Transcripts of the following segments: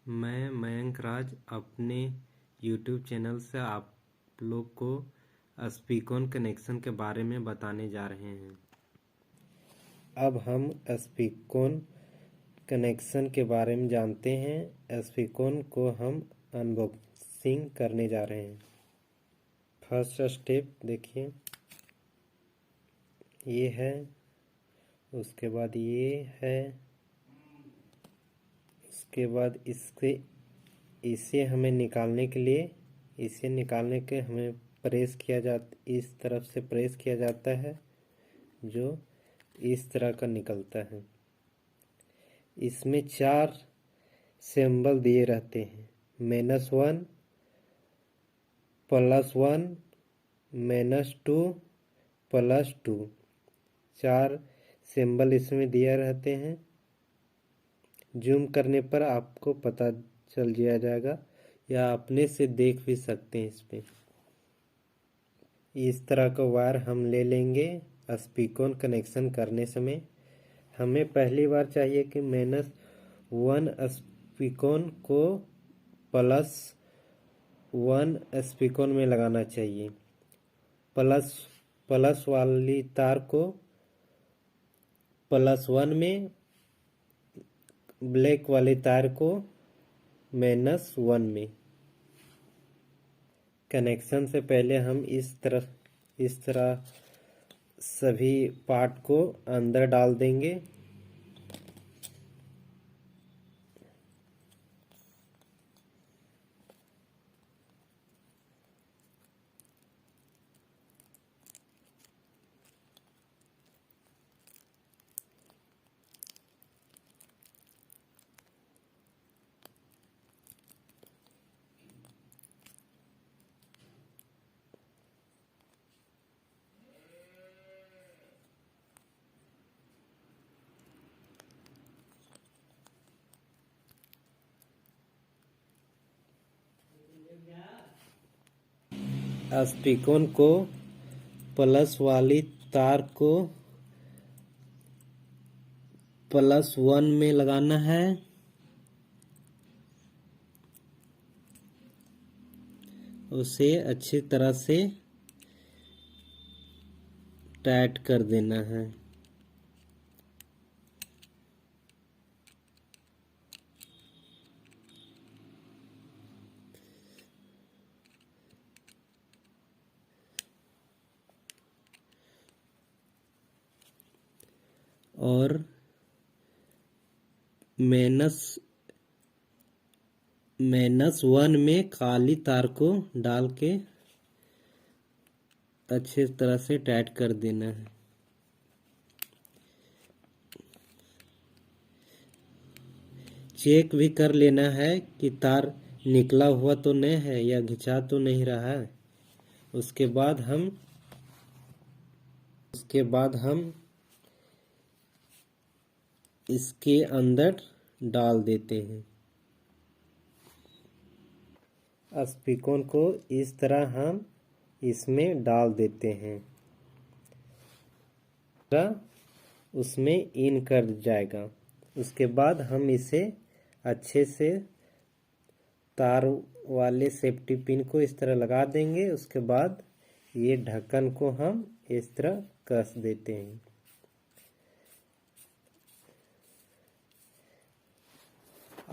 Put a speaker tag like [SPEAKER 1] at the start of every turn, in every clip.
[SPEAKER 1] मैं मयंक राज अपने YouTube channel से आप लोग को स्पीकन कनेक्शन के बारे में बताने जा रहे हैं। अब हम स्पीकन कनेक्शन के बारे में जानते हैं। स्पीकन को हम अनबॉक्सिंग करने जा रहे हैं। फर्स्ट स्टेप देखिए, ये है, उसके बाद ये है, उसके बाद इसे हमें निकालने के लिए हमें प्रेस किया जाता, इस तरफ से प्रेस किया जाता है जो इस तरह का निकलता है। इसमें 4 सिंबल दिए रहते हैं, -1, +1, -2, +2। 4 सिंबल इसमें दिए रहते हैं। जूम करने पर आपको पता चल जाएगा या अपने से देख भी सकते हैं। इस पे इस तरह का वायर हम ले लेंगे। स्पीकन कनेक्शन करने समय हमें पहली बार चाहिए कि -1 स्पीकन को +1 स्पीकन में लगाना चाहिए। प्लस वाली तार को +1 में, ब्लैक वाली तार को -1 में। कनेक्शन से पहले हम इस तरह सभी पार्ट को अंदर डाल देंगे। स्पीकन को प्लस वाली तार को +1 में लगाना है। उसे अच्छी तरह से टाइट कर देना है। और -1 में काली तार को डाल के अच्छी तरह से टाइट कर देना है। चेक भी कर लेना है कि तार निकला हुआ तो नहीं है या घिंचा तो नहीं रहा है। उसके बाद हम इसके अंदर डाल देते हैं। स्पीकन को इस तरह हम इसमें डाल देते हैं, उसमें इन कर जाएगा। उसके बाद हम इसे अच्छे से तार वाले सेफ्टी पिन को इस तरह लगा देंगे। उसके बाद ये ढक्कन को हम इस तरह कस देते हैं।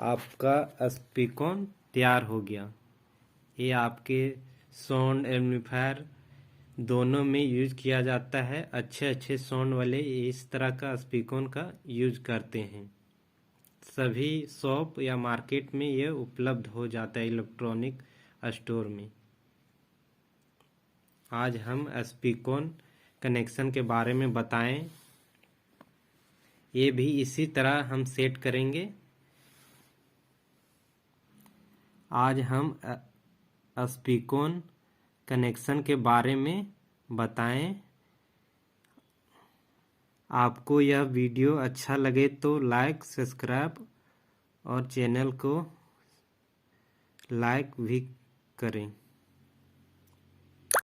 [SPEAKER 1] आपका स्पीकन तैयार हो गया। ये आपके साउंड एम्पलीफायर दोनों में यूज किया जाता है। अच्छे साउंड वाले इस तरह का स्पीकन का यूज करते हैं। सभी शॉप या मार्केट में ये उपलब्ध हो जाता है, इलेक्ट्रॉनिक स्टोर में। आज हम स्पीकन कनेक्शन के बारे में बताएं। ये भी इसी तरह हम सेट करेंगे। आज हम स्पीकन कनेक्शन के बारे में बताएं। आपको यह वीडियो अच्छा लगे तो लाइक, सब्सक्राइब और चैनल को लाइक भी करें।